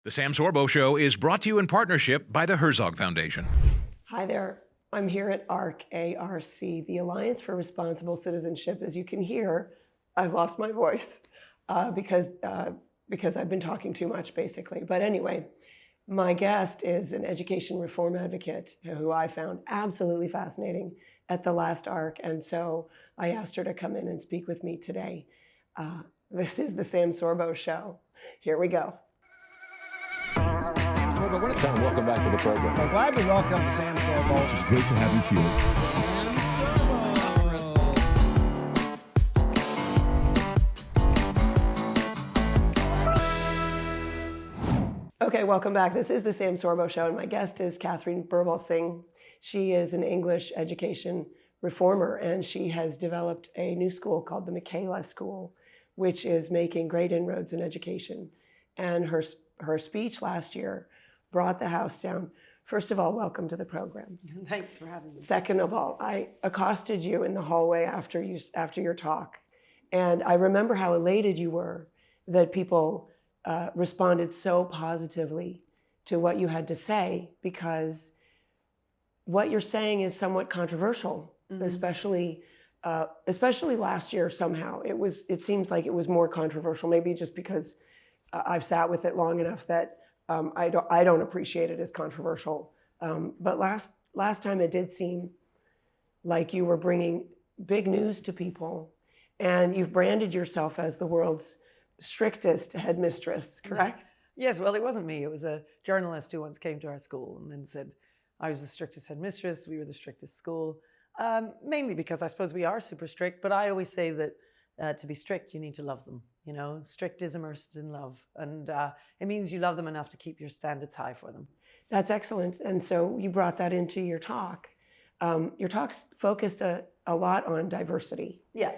The Sam Sorbo Show is brought to you in partnership by the Herzog Foundation. Hi there. I'm here at ARC, A-R-C, the Alliance for Responsible Citizenship. As you can hear, I've lost my voice because I've been talking too much, basically. But anyway, my guest is an education reform advocate who I found absolutely fascinating at the last ARC, and so I asked her to come in and speak with me today. This is the Sam Sorbo Show. Here we go. Sam Sorbo, Sam, welcome back to the program. I'm glad to welcome Sam Sorbo. It's great to have you here. Okay, welcome back. This is the Sam Sorbo Show, and my guest is Katharine Birbalsingh. She is an English education reformer, and she has developed a new school called the Michaela School, which is making great inroads in education. And her speech last year brought the house down. First of all, welcome to the program. Thanks for having me. Second of all, I accosted you in the hallway after your talk, and I remember how elated you were that people responded so positively to what you had to say, because what you're saying is somewhat controversial, especially last year. Somehow it seems like it was more controversial, maybe just because I've sat with it long enough that I don't appreciate it as controversial. But last time it did seem like you were bringing big news to people, and you've branded yourself as the world's strictest headmistress, correct? Yes, well, it wasn't me. It was a journalist who once came to our school and then said, I was the strictest headmistress, we were the strictest school. Mainly because I suppose we are super strict, but I always say that to be strict, you need to love them. You know, strict is immersed in love. And it means you love them enough to keep your standards high for them. That's excellent. And so you brought that into your talk. Your talk's focused a lot on diversity. Yeah.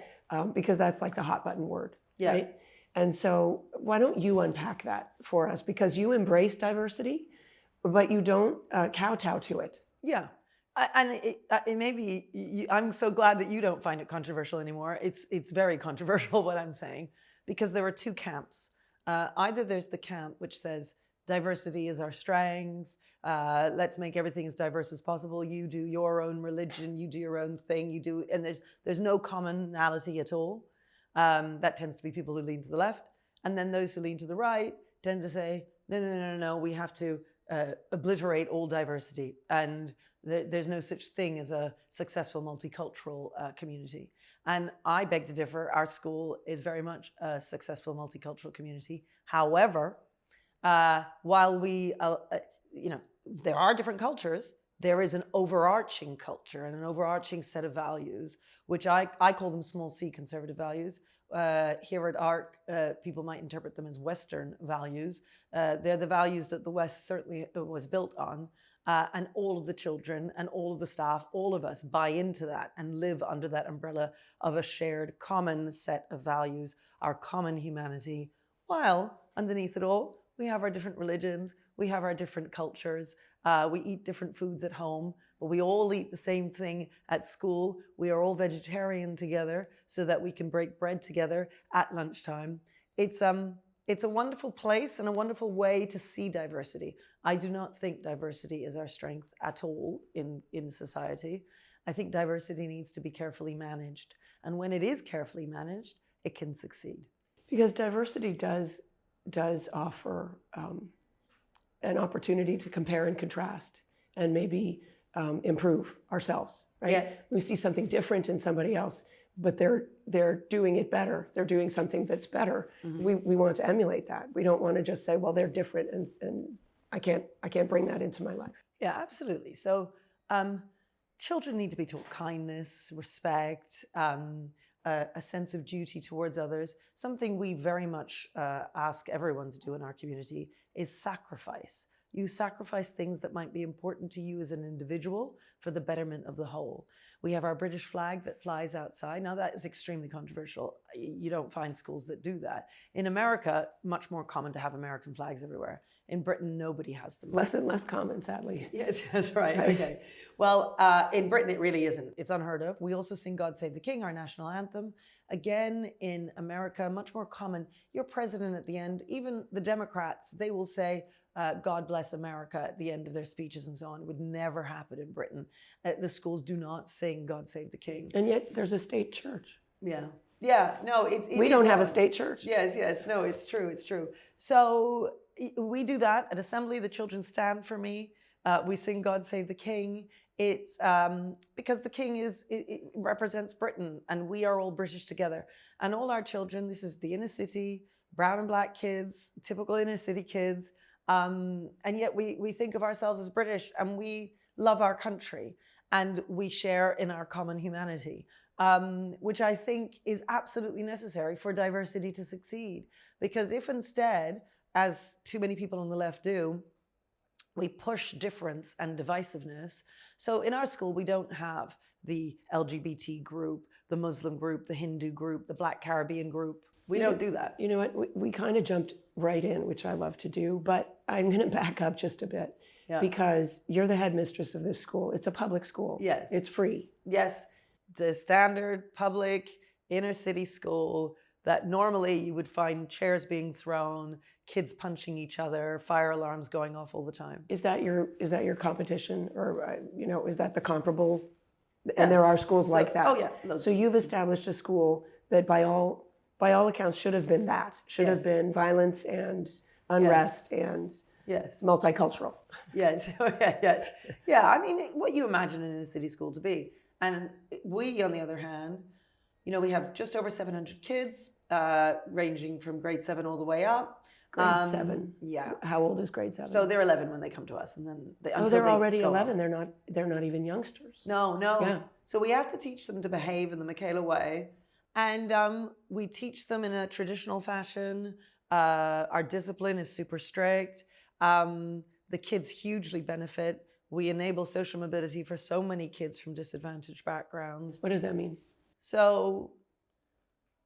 Because that's like the hot button word, yeah. Right? And so why don't you unpack that for us? Because you embrace diversity, but you don't kowtow to it. Yeah. And it may be, I'm so glad that you don't find it controversial anymore. It's very controversial what I'm saying, because there are two camps. Either there's the camp which says diversity is our strength, let's make everything as diverse as possible. You do your own religion, you do your own thing, and there's no commonality at all. That tends to be people who lean to the left. And then those who lean to the right tend to say, no, we have to obliterate all diversity. And there's no such thing as a successful multicultural community. And I beg to differ. Our school is very much a successful multicultural community. However, while we, there are different cultures, there is an overarching culture and an overarching set of values, which I call them small c conservative values. Here at ARC, people might interpret them as Western values. They're the values that the West certainly was built on. And all of the children and all of the staff, all of us buy into that and live under that umbrella of a shared common set of values, our common humanity, while underneath it all, we have our different religions, we have our different cultures, we eat different foods at home, but we all eat the same thing at school. We are all vegetarian together so that we can break bread together at lunchtime. It's a wonderful place and a wonderful way to see diversity. I do not think diversity is our strength at all in society. I think diversity needs to be carefully managed. And when it is carefully managed, it can succeed. Because diversity does offer an opportunity to compare and contrast and maybe improve ourselves, right? Yes. We see something different in somebody else, but they're doing it better. They're doing something that's better. Mm-hmm. We want to emulate that. We don't want to just say, well, they're different and I can't bring that into my life. Yeah, absolutely. So children need to be taught kindness, respect, a sense of duty towards others. Something we very much ask everyone to do in our community is sacrifice. You sacrifice things that might be important to you as an individual for the betterment of the whole. We have our British flag that flies outside. Now that is extremely controversial. You don't find schools that do that. In America, much more common to have American flags everywhere. In Britain, nobody has them. Less and less common, sadly. Yes, that's right. Okay. Well, in Britain, it really isn't. It's unheard of. We also sing God Save the King, our national anthem. Again, in America, much more common, your president at the end, even the Democrats, they will say, God bless America at the end of their speeches and so on. It would never happen in Britain. The schools do not sing God Save the King. And yet there's a state church. Yeah. Yeah, no, we don't have a state church. Yes, no, it's true. So we do that at Assembly. The children stand for me. We sing God Save the King. It's because the King it represents Britain, and we are all British together. And all our children, this is the inner city, brown and black kids, typical inner city kids. And yet we think of ourselves as British, and we love our country, and we share in our common humanity. Which I think is absolutely necessary for diversity to succeed. Because if instead, as too many people on the left do, we push difference and divisiveness. So in our school, we don't have the LGBT group, the Muslim group, the Hindu group, the Black Caribbean group. We don't do that. You know what? We kind of jumped right in, which I love to do, but I'm going to back up just a bit. Yeah. Because you're the headmistress of this school. It's a public school. Yes. It's free. Yes. The standard public inner city school that normally you would find chairs being thrown, kids punching each other, fire alarms going off all the time. Is that your competition, or is that the comparable? And there are schools like that. Oh yeah. So you've established a school that by all accounts should have been that. Should have been violence and unrest and multicultural. Yes. Yes. Yeah. I mean, what you imagine an inner city school to be. And we, on the other hand, we have just over 700 kids, ranging from grade 7 all the way up. Grade 7. Yeah. How old is grade 7? So they're 11 when they come to us, and then they're already 11. They're not even youngsters. No. Yeah. So we have to teach them to behave in the Michaela way, and we teach them in a traditional fashion. Our discipline is super strict. The kids hugely benefit. We enable social mobility for so many kids from disadvantaged backgrounds. What does that mean? So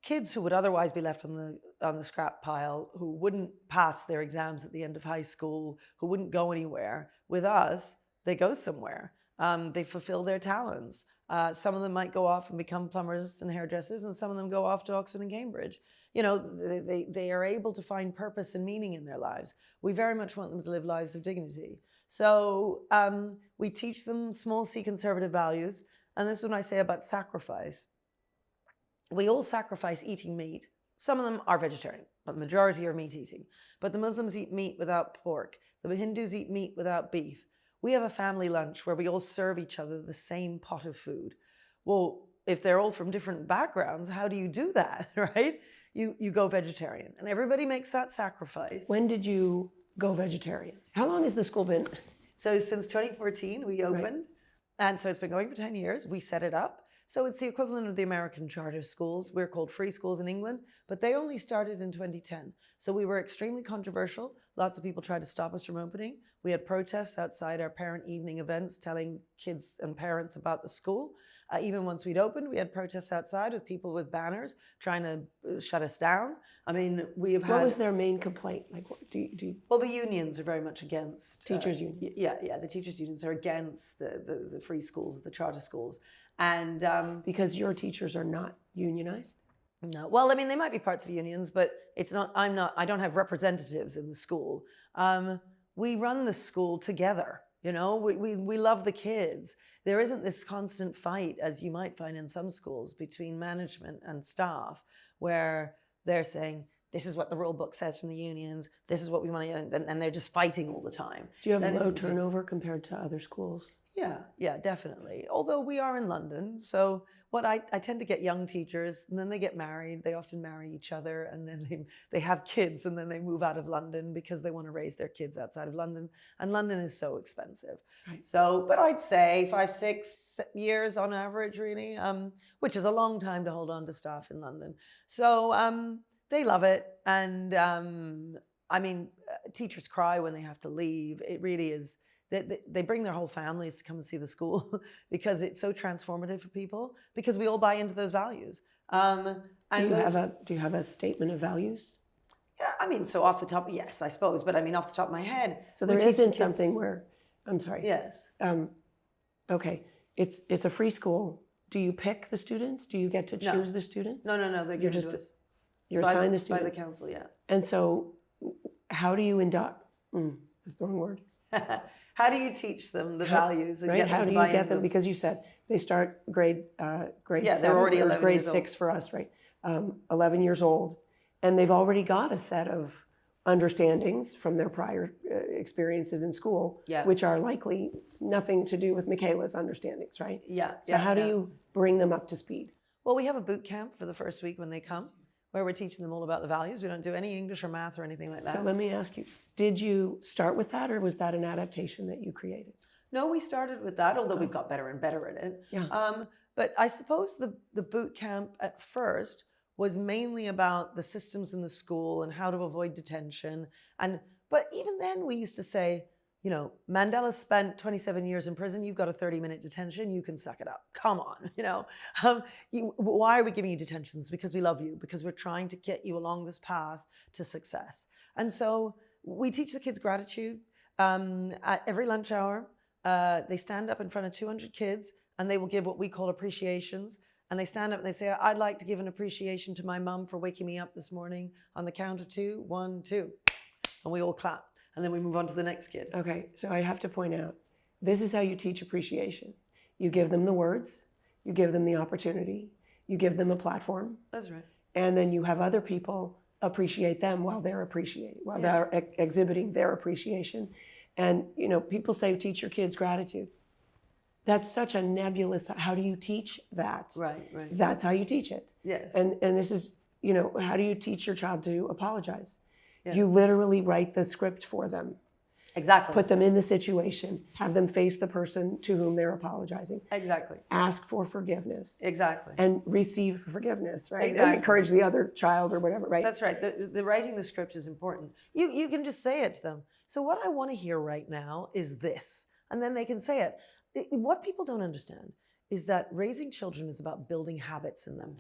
kids who would otherwise be left on the scrap pile, who wouldn't pass their exams at the end of high school, who wouldn't go anywhere, with us, they go somewhere. They fulfill their talents. Some of them might go off and become plumbers and hairdressers, and some of them go off to Oxford and Cambridge. They are able to find purpose and meaning in their lives. We very much want them to live lives of dignity. So we teach them small C conservative values. And this is what I say about sacrifice. We all sacrifice eating meat. Some of them are vegetarian, but the majority are meat eating. But the Muslims eat meat without pork. The Hindus eat meat without beef. We have a family lunch where we all serve each other the same pot of food. Well, if they're all from different backgrounds, how do you do that, right? You go vegetarian, and everybody makes that sacrifice. When did you go vegetarian? How long has the school been? So since 2014, we opened. Right. And so it's been going for 10 years. We set it up. So it's the equivalent of the American charter schools. We're called free schools in England, but they only started in 2010. So we were extremely controversial. Lots of people tried to stop us from opening. We had protests outside our parent evening events telling kids and parents about the school. Even once we'd opened, we had protests outside with people with banners trying to shut us down. I mean, we've had... What was their main complaint? Like, what do you... Well, the unions are very much against... Teachers' unions? Yeah, the teachers' unions are against the free schools, the charter schools. And because your teachers are not unionized? No. Well, I mean, they might be parts of unions, but I don't have representatives in the school. We run the school together. We love the kids. There isn't this constant fight, as you might find in some schools, between management and staff, where they're saying, this is what the rule book says from the unions, this is what we want to, and they're just fighting all the time. Do you have low turnover compared to other schools? Yeah, definitely. Although we are in London, so what I tend to get young teachers, and then they get married. They often marry each other, and then they have kids, and then they move out of London because they want to raise their kids outside of London. And London is so expensive. Right. So, but I'd say 5-6 years on average, really, which is a long time to hold on to staff in London. So they love it, and I mean, teachers cry when they have to leave. It really is. They bring their whole families to come and see the school because it's so transformative for people, because we all buy into those values. Do you have a statement of values? Yeah, I mean, so off the top, yes, I suppose, but I mean, off the top of my head. So there isn't something where, I'm sorry. Yes. Okay, it's a free school. do you pick the students? Do you get to No. choose the students? No, they're You're given just to us. you're By assigned the By the students. council, yeah. And so, how do you induct? That's the wrong word. How do you teach them the values and Right? get them How to do buy you get into them? Because you said they start grade Yeah, 7 they're already or 11 grade years 6 old. for us, right? 11 years old, and they've already got a set of understandings from their prior experiences in school, Yeah. which are likely nothing to do with Michaela's understandings, right? Yeah. So how do you bring them up to speed? Well, we have a boot camp for the first week when they come, where we're teaching them all about the values. We don't do any English or math or anything like that. So let me ask you, did you start with that, or was that an adaptation that you created? No, we started with that, although we've got better and better at it. Yeah. But I suppose the boot camp at first was mainly about the systems in the school and how to avoid detention. But even then we used to say, Mandela spent 27 years in prison. You've got a 30-minute detention. You can suck it up. Come on, why are we giving you detentions? Because we love you, because we're trying to get you along this path to success. And so we teach the kids gratitude at every lunch hour. They stand up in front of 200 kids and they will give what we call appreciations. And they stand up and they say, I'd like to give an appreciation to my mum for waking me up this morning on the count of 2, 1, 2. And we all clap. And then we move on to the next kid. Okay, so I have to point out, this is how you teach appreciation. You give them the words, you give them the opportunity, you give them a platform. That's right. And then you have other people appreciate them while they're they're exhibiting their appreciation. And people say teach your kids gratitude. That's such a nebulous, how do you teach that? Right. That's how you teach it. Yes. And this is, how do you teach your child to apologize? Yes. You literally write the script for them. Exactly. Put them in the situation, have them face the person to whom they're apologizing. Exactly. Ask for forgiveness. Exactly. And receive forgiveness, right? Exactly. And encourage the other child or whatever, right? That's right. The writing the script is important. You can just say it to them. So what I want to hear right now is this. And then they can say it. What people don't understand is that raising children is about building habits in them.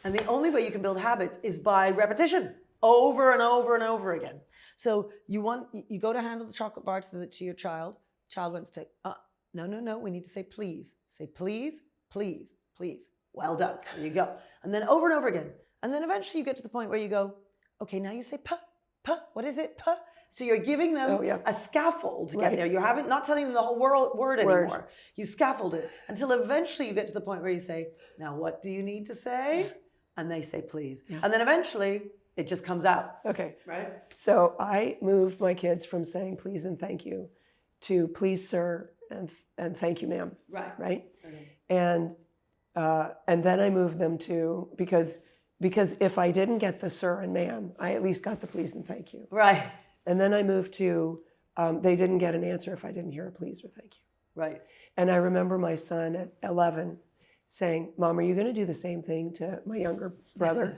And the only way you can build habits is by repetition, over and over and over again. So you go to handle the chocolate bar to your child. Child wants to, no, we need to say please. Say please, please, please. Well done. There you go. And then over and over again. And then eventually you get to the point where you go, okay, now you say puh, what is it, puh? So you're giving them a scaffold to get there. You haven't, not telling them the whole word anymore. You scaffold it until eventually you get to the point where you say, now what do you need to say? And they say, please. Yeah. And then eventually it just comes out. Okay. Right? So I moved my kids from saying please and thank you to please, sir, and thank you, ma'am. Right? Okay. And then I moved them to, because if I didn't get the sir and ma'am, I at least got the please and thank you. Right. And then I moved to, they didn't get an answer if I didn't hear a please or thank you. Right. And I remember my son at 11 saying, Mom, are you going to do the same thing to my younger brother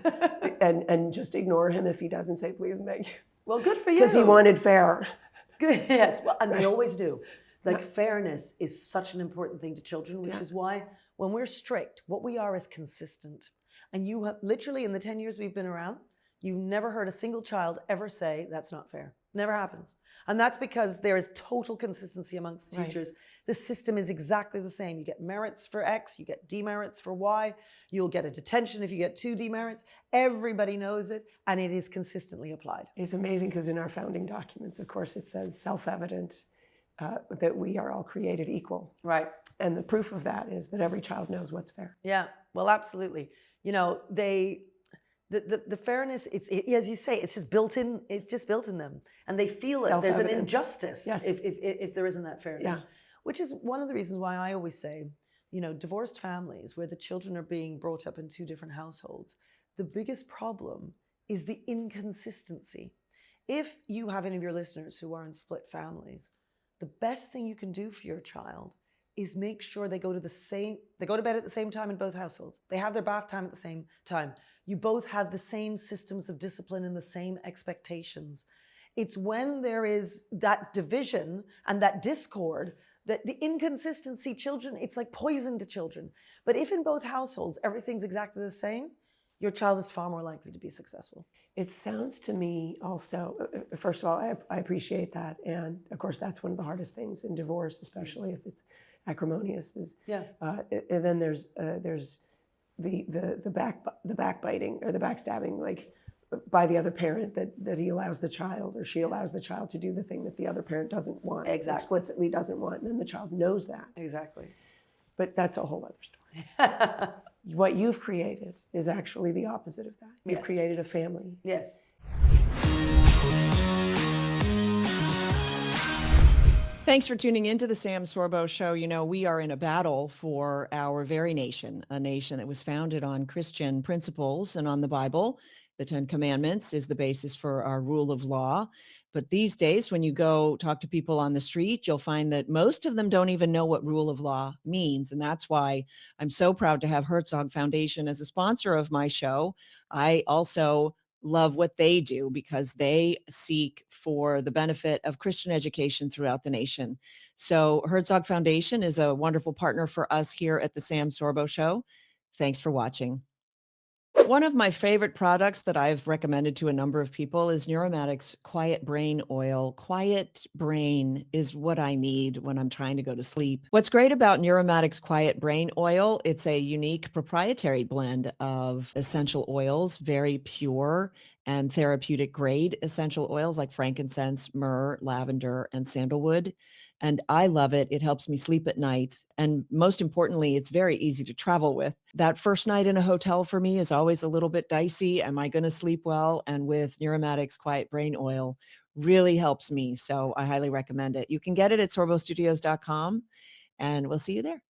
and just ignore him if he doesn't say please and thank you? Well, good for you. Because he wanted fair. Good. Yes. Well, and they always do. Like fairness is such an important thing to children, which is why when we're strict, what we are is consistent. And you have literally in the 10 years we've been around, you've never heard a single child ever say, that's not fair. Never happens. And that's because there is total consistency amongst the teachers. The system is exactly the same. You get merits for X, you get demerits for Y, you'll get a detention if you get 2 demerits. Everybody knows it, and it is consistently applied. It's amazing because in our founding documents, of course, it says self-evident that we are all created equal. Right. And the proof of that is that every child knows what's fair. Yeah, well, absolutely. The fairness, as you say, it's just built in. It's just built in them, and they feel it. There's an injustice if there isn't that fairness, which is one of the reasons why I always say, divorced families where the children are being brought up in 2 different households, the biggest problem is the inconsistency. If you have any of your listeners who are in split families, the best thing you can do for your child is make sure they go to bed at the same time in both households. They have their bath time at the same time. You both have the same systems of discipline and the same expectations. It's when there is that division and that discord, that the inconsistency, it's like poison to children. But if in both households everything's exactly the same, your child is far more likely to be successful. It sounds to me also, first of all, I appreciate that. And of course, that's one of the hardest things in divorce, especially if it's acrimonious. And then there's the backbiting or the backstabbing, like by the other parent, that he allows the child or she allows the child to do the thing that the other parent doesn't want, explicitly doesn't want. And then the child knows that. Exactly. But that's a whole other story. What you've created is actually the opposite of that. You've created a family. Yes. Thanks for tuning into the Sam Sorbo Show. You know, we are in a battle for our very nation, a nation that was founded on Christian principles and on the Bible. The 10 Commandments is the basis for our rule of law. But these days, when you go talk to people on the street, you'll find that most of them don't even know what rule of law means. And that's why I'm so proud to have Herzog Foundation as a sponsor of my show. I also love what they do because they seek for the benefit of Christian education throughout the nation. So Herzog Foundation is a wonderful partner for us here at the Sam Sorbo Show. Thanks for watching. One of my favorite products that I've recommended to a number of people is Neuromatic's Quiet Brain Oil. Quiet brain is what I need when I'm trying to go to sleep. What's great about Neuromatic's Quiet Brain Oil, it's a unique proprietary blend of essential oils, very pure and therapeutic grade essential oils like frankincense, myrrh, lavender, and sandalwood. And I love it. It helps me sleep at night. And most importantly, it's very easy to travel with. That first night in a hotel for me is always a little bit dicey. Am I going to sleep well? And with Neuromatic's Quiet Brain Oil, really helps me. So I highly recommend it. You can get it at sorbostudios.com, and we'll see you there.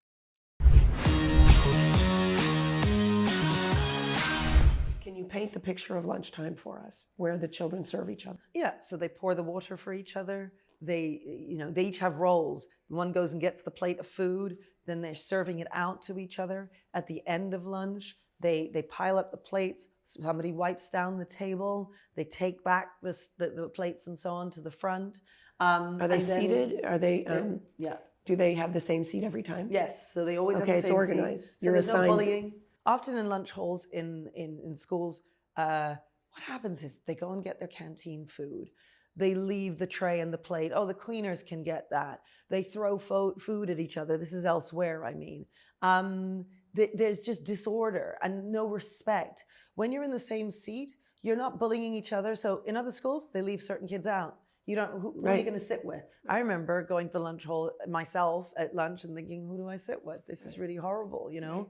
Can you paint the picture of lunchtime for us, where the children serve each other? Yeah, so they pour the water for each other. They each have roles. One goes and gets the plate of food, then they're serving it out to each other. At the end of lunch, they pile up the plates. Somebody wipes down the table. They take back the plates and so on to the front. Are they seated? Are they? Yeah. Do they have the same seat every time? Yes. So they always have the Okay, same it's organized. seat. So You're there's no assigned. bullying. Often in lunch halls in schools, what happens is they go and get their canteen food. They leave the tray and the plate. Oh, the cleaners can get that. They throw food at each other. This is elsewhere, I mean. There's just disorder and no respect. When you're in the same seat, you're not bullying each other. So in other schools, they leave certain kids out. You don't, who are you going to sit with? I remember going to the lunch hall myself at lunch and thinking, who do I sit with? This is really horrible, you know?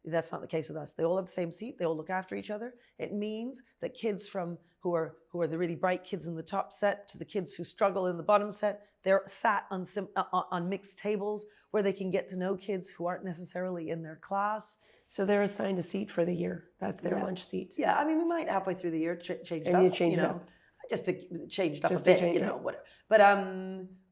That's not the case with us. They all have the same seat. They all look after each other. It means that kids who are the really bright kids in the top set to the kids who struggle in the bottom set, they're sat on mixed tables where they can get to know kids who aren't necessarily in their class. So they're assigned a seat for the year. That's their lunch seat. Yeah, I mean, we might halfway through the year change it up. And you change it up. Just to change it up Just a to bit, whatever. But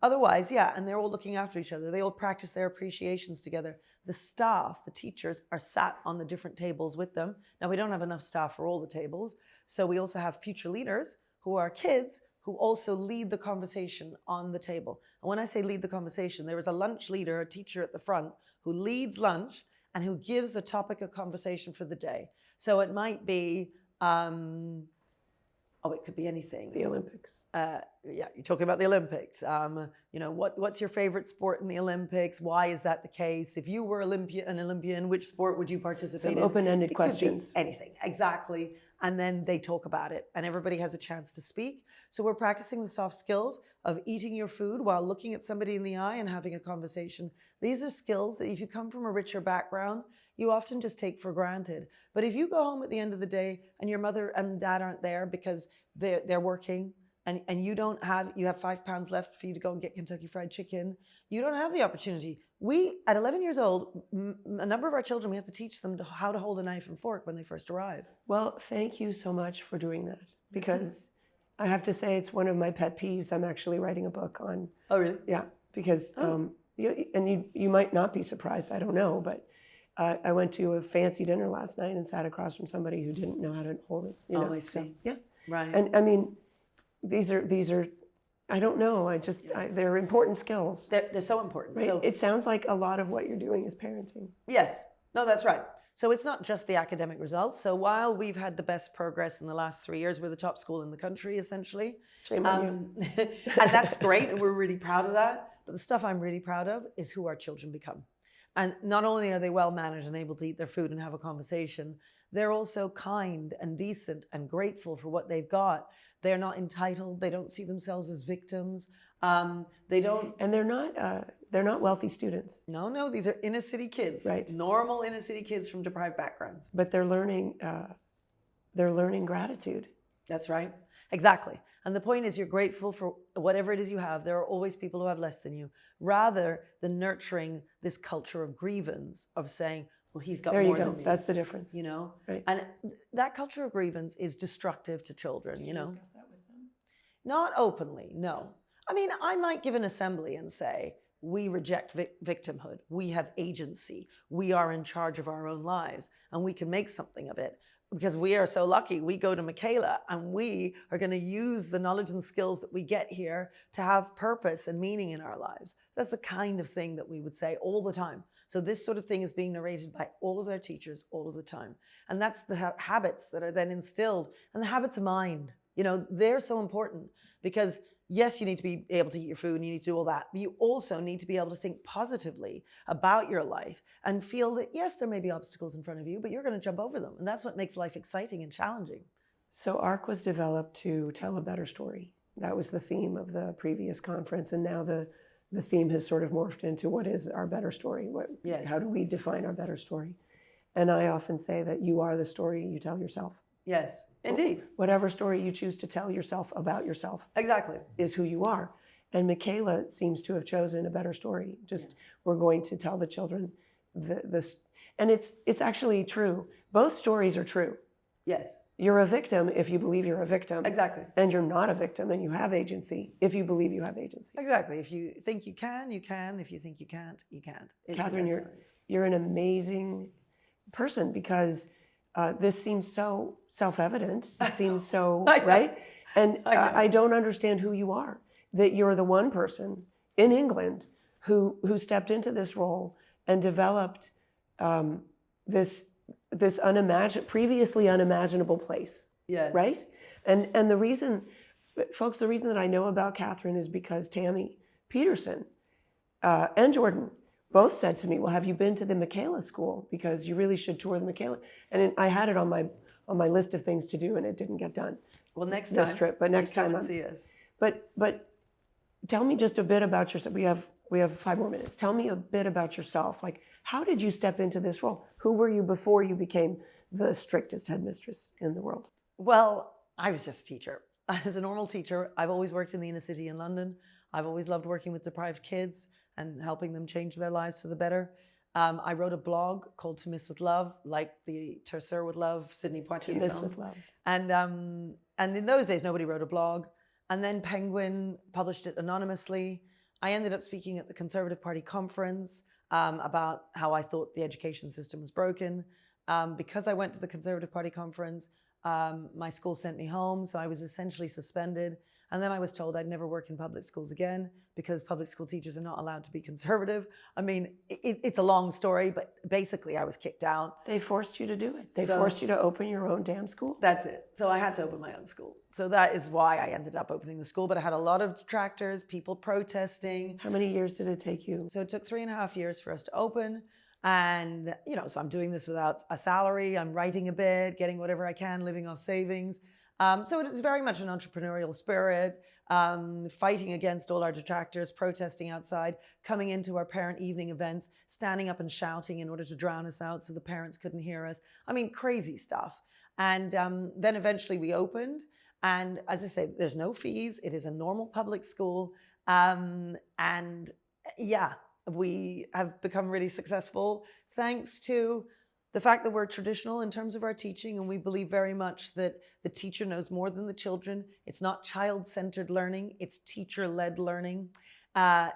otherwise, yeah, and they're all looking after each other. They all practice their appreciations together. The staff, the teachers, are sat on the different tables with them. Now, we don't have enough staff for all the tables, so we also have future leaders who are kids who also lead the conversation on the table. And when I say lead the conversation, there is a lunch leader, a teacher at the front, who leads lunch and who gives a topic of conversation for the day. So it might be... it could be anything. The Olympics. Yeah, you're talking about the Olympics. What's your favorite sport in the Olympics? Why is that the case? If you were an Olympian, which sport would you participate in? Some open-ended It questions. Could be anything, exactly. And then they talk about it, and everybody has a chance to speak. So we're practicing the soft skills of eating your food while looking at somebody in the eye and having a conversation. These are skills that if you come from a richer background, you often just take for granted. But if you go home at the end of the day and your mother and dad aren't there because they're working and you have 5 pounds left for you to go and get Kentucky Fried Chicken, you don't have the opportunity. We, at 11 years old, a number of our children, we have to teach them how to hold a knife and fork when they first arrive. Well, thank you so much for doing that, because I have to say it's one of my pet peeves. I'm actually writing a book on. Oh, really? Yeah, because you might not be surprised. I don't know, but I went to a fancy dinner last night and sat across from somebody who didn't know how to hold it. I see. So, yeah, right. And I mean, these are. I don't know. They're important skills. They're so important. Right? So it sounds like a lot of what you're doing is parenting. yes. No, that's right. So it's not just the academic results. So while we've had the best progress in the last 3 years, we're the top school in the country, essentially. Shame on you. And that's great, and we're really proud of that. But the stuff I'm really proud of is who our children become. And not only are they well mannered and able to eat their food and have a conversation, they're also kind and decent and grateful for what they've got. They're not entitled. They don't see themselves as victims. They don't. And they're not wealthy students. No, these are inner city kids, Right? Normal inner city kids from deprived backgrounds. But they're learning gratitude. That's right. Exactly. And the point is, you're grateful for whatever it is you have. There are always people who have less than you, rather than nurturing this culture of grievance of saying, well, he's got There more you go. than me. That's the difference. You know? Right. And that culture of grievance is destructive to children, you know? Discuss that with them? Not openly, no. I mean, I might give an assembly and say, we reject victimhood. We have agency. We are in charge of our own lives, and we can make something of it. Because we are so lucky, we go to Michaela and we are going to use the knowledge and skills that we get here to have purpose and meaning in our lives. That's the kind of thing that we would say all the time. So this sort of thing is being narrated by all of their teachers all of the time. And that's the habits that are then instilled. And the habits of mind, you know, they're so important because yes, you need to be able to eat your food and you need to do all that. But you also need to be able to think positively about your life and feel that, yes, there may be obstacles in front of you, but you're going to jump over them. And that's what makes life exciting and challenging. So ARC was developed to tell a better story. That was the theme of the previous conference. And now the theme has sort of morphed into what is our better story? Yes. How do we define our better story? And I often say that you are the story you tell yourself. Yes, indeed. Whatever story you choose to tell yourself about yourself Exactly. is who you are. And Michaela seems to have chosen a better story. We're going to tell the children this, and it's actually true. Both stories are true. Yes. You're a victim if you believe you're a victim. Exactly. And you're not a victim and you have agency if you believe you have agency. Exactly. If you think you can, you can. If you think you can't, you can't. Katharine, you're an amazing person because this seems so self-evident. It seems so, right? And I don't understand who you are, that you're the one person in England who stepped into this role and developed this previously unimaginable place. Yes. Right? And the reason, folks, the reason that I know about Katharine is because Tammy Peterson and Jordan both said to me, well, have you been to the Michaela school? Because you really should tour the Michaela. And I had it on my list of things to do and it didn't get done. Well, next this time, trip, but next time come and see us. But tell me just a bit about yourself. We have 5 more minutes. Tell me a bit about yourself. Like, how did you step into this role? Who were you before you became the strictest headmistress in the world? Well, I was just a teacher. As a normal teacher, I've always worked in the inner city in London. I've always loved working with deprived kids and helping them change their lives for the better. I wrote a blog called To Miss with Love, like the Terceur with Love, Sidney Poitier To Miss film. with Love. And in those days, nobody wrote a blog. And then Penguin published it anonymously. I ended up speaking at the Conservative Party conference about how I thought the education system was broken. Because I went to the Conservative Party conference, my school sent me home, so I was essentially suspended. And then I was told I'd never work in public schools again because public school teachers are not allowed to be conservative. I mean, it's a long story, but basically I was kicked out. They forced you to do it. They forced you to open your own damn school. That's it. So I had to open my own school. So that is why I ended up opening the school. But I had a lot of detractors, people protesting. How many years did it take you? So it took 3.5 years for us to open. And, you know, so I'm doing this without a salary. I'm writing a bit, getting whatever I can, living off savings. So it is very much an entrepreneurial spirit, fighting against all our detractors, protesting outside, coming into our parent evening events, standing up and shouting in order to drown us out so the parents couldn't hear us. I mean, crazy stuff. And then eventually we opened. And as I say, there's no fees. It is a normal public school. And yeah, we have become really successful thanks to the fact that we're traditional in terms of our teaching, and we believe very much that the teacher knows more than the children. It's not child-centered learning, it's teacher-led learning.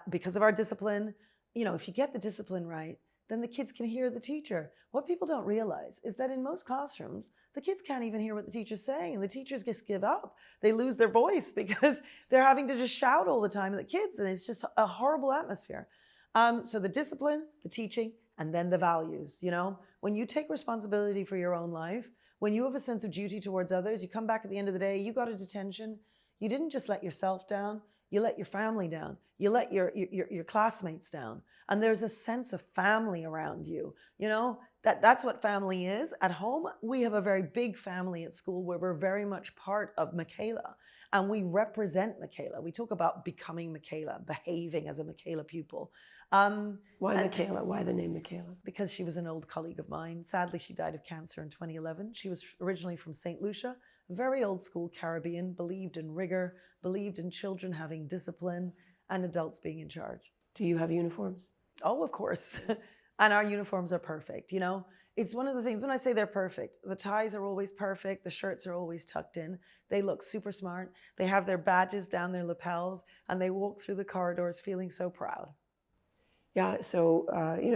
Because of our discipline, you know, if you get the discipline right, then the kids can hear the teacher. What people don't realize is that in most classrooms, the kids can't even hear what the teacher's saying, and the teachers just give up. They lose their voice because they're having to just shout all the time at the kids, and it's just a horrible atmosphere. So the discipline, the teaching, and then the values. When you take responsibility for your own life, when you have a sense of duty towards others, you come back at the end of the day, you got a detention, you didn't just let yourself down, you let your family down, you let your classmates down, and there's a sense of family around you. That's what family is. At home, we have a very big family at school where we're very much part of Michaela, and we represent Michaela. We talk about becoming Michaela, behaving as a Michaela pupil. Why Michaela? Why the name Michaela? Because she was an old colleague of mine. Sadly, she died of cancer in 2011. She was originally from St. Lucia, very old school Caribbean, believed in rigor, believed in children having discipline and adults being in charge. Do you have uniforms? Oh, of course. Yes. And our uniforms are perfect. It's one of the things when I say they're perfect, the ties are always perfect. The shirts are always tucked in. They look super smart. They have their badges down their lapels and they walk through the corridors feeling so proud. Yeah. So,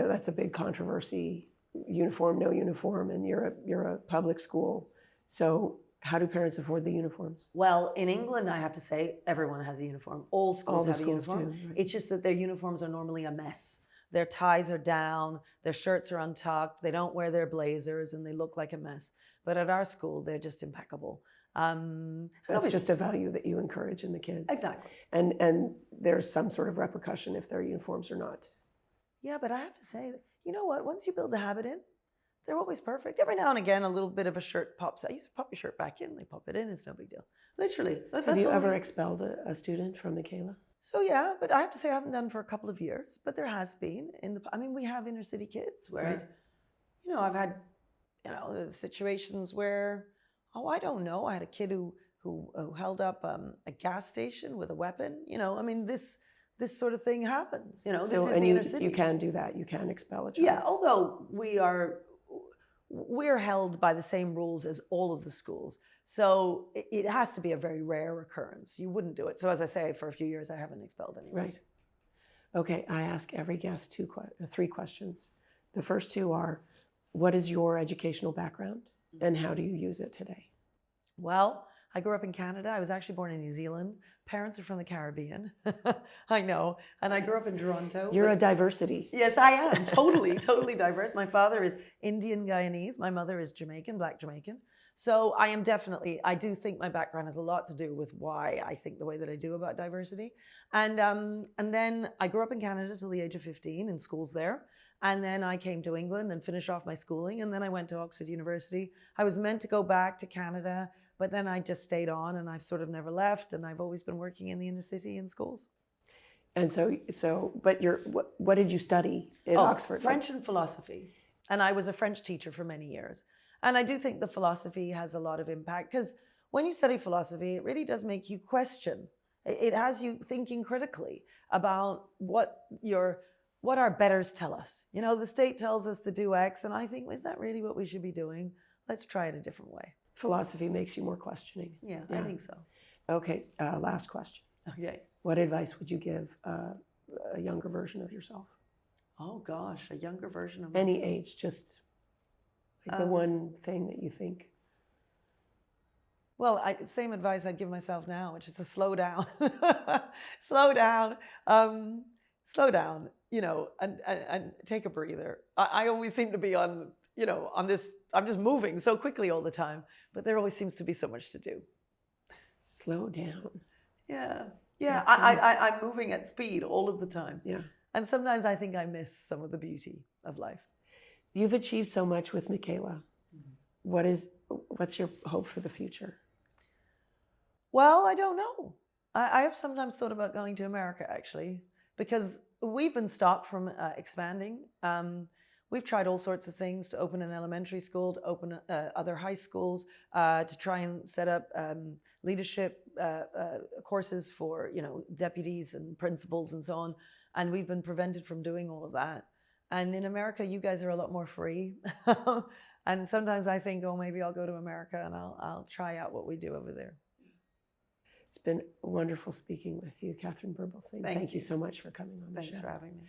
that's a big controversy, uniform, no uniform, and you're a public school. So how do parents afford the uniforms? Well, in England, I have to say, everyone has a uniform. All schools have a uniform. Do, right. It's just that their uniforms are normally a mess. Their ties are down, their shirts are untucked, they don't wear their blazers, and they look like a mess. But at our school, they're just impeccable. That's just a value that you encourage in the kids. Exactly. And there's some sort of repercussion if their uniforms are not. Yeah, but I have to say, you know what? Once you build the habit in, they're always perfect. Every now and again, a little bit of a shirt pops out. You just pop your shirt back in, they pop it in, it's no big deal. Literally. Have you ever expelled a student from Michaela? So yeah, but I have to say I haven't done for a couple of years, but there has been we have inner city kids where, right. I've had, situations where, I don't know, I had a kid who held up a gas station with a weapon, this sort of thing happens, this is the inner city. You can do that, you can expel a child. Yeah, although we're held by the same rules as all of the schools. So it has to be a very rare occurrence. You wouldn't do it. So as I say, for a few years, I haven't expelled anyone. Right. Okay, I ask every guest 3 questions. The first 2 are, what is your educational background and how do you use it today? Well, I grew up in Canada. I was actually born in New Zealand. Parents are from the Caribbean. I know. And I grew up in Toronto. You're a diversity. Yes, I am. Totally diverse. My father is Indian Guyanese. My mother is Jamaican, Black Jamaican. So I do think my background has a lot to do with why I think the way that I do about diversity. And then I grew up in Canada till the age of 15 in schools there. And then I came to England and finished off my schooling. And then I went to Oxford University. I was meant to go back to Canada, but then I just stayed on and I've sort of never left. And I've always been working in the inner city in schools. And but what did you study in Oxford? French and philosophy. And I was a French teacher for many years. And I do think the philosophy has a lot of impact because when you study philosophy, it really does make you question. It has you thinking critically about what our betters tell us. The state tells us to do X, and I think, is that really what we should be doing? Let's try it a different way. Philosophy makes you more questioning. Yeah. I think so. Okay, last question. Okay. What advice would you give a younger version of yourself? Oh gosh, a younger version of myself. Any age, just like the one thing that you think. Well, same advice I'd give myself now, which is to slow down. Slow down. Slow down, and take a breather. I always seem to be on this, I'm just moving so quickly all the time, but there always seems to be so much to do. Slow down. Yeah. I'm moving at speed all of the time. Yeah. And sometimes I think I miss some of the beauty of life. You've achieved so much with Michaela. What's your hope for the future? Well, I don't know. I have sometimes thought about going to America, actually, because we've been stopped from expanding. We've tried all sorts of things to open an elementary school, to open other high schools, to try and set up leadership courses for deputies and principals and so on. And we've been prevented from doing all of that. And in America, you guys are a lot more free. And sometimes I think, maybe I'll go to America and I'll try out what we do over there. It's been wonderful speaking with you, Katharine Birbalsingh. Thank you so much for coming on the show. Thanks for having me.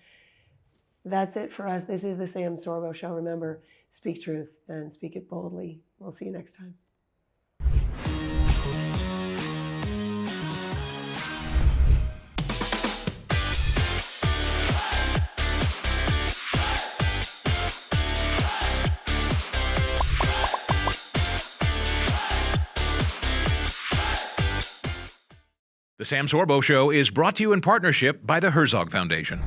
That's it for us. This is the Sam Sorbo Show. Remember, speak truth and speak it boldly. We'll see you next time. The Sam Sorbo Show is brought to you in partnership by the Herzog Foundation.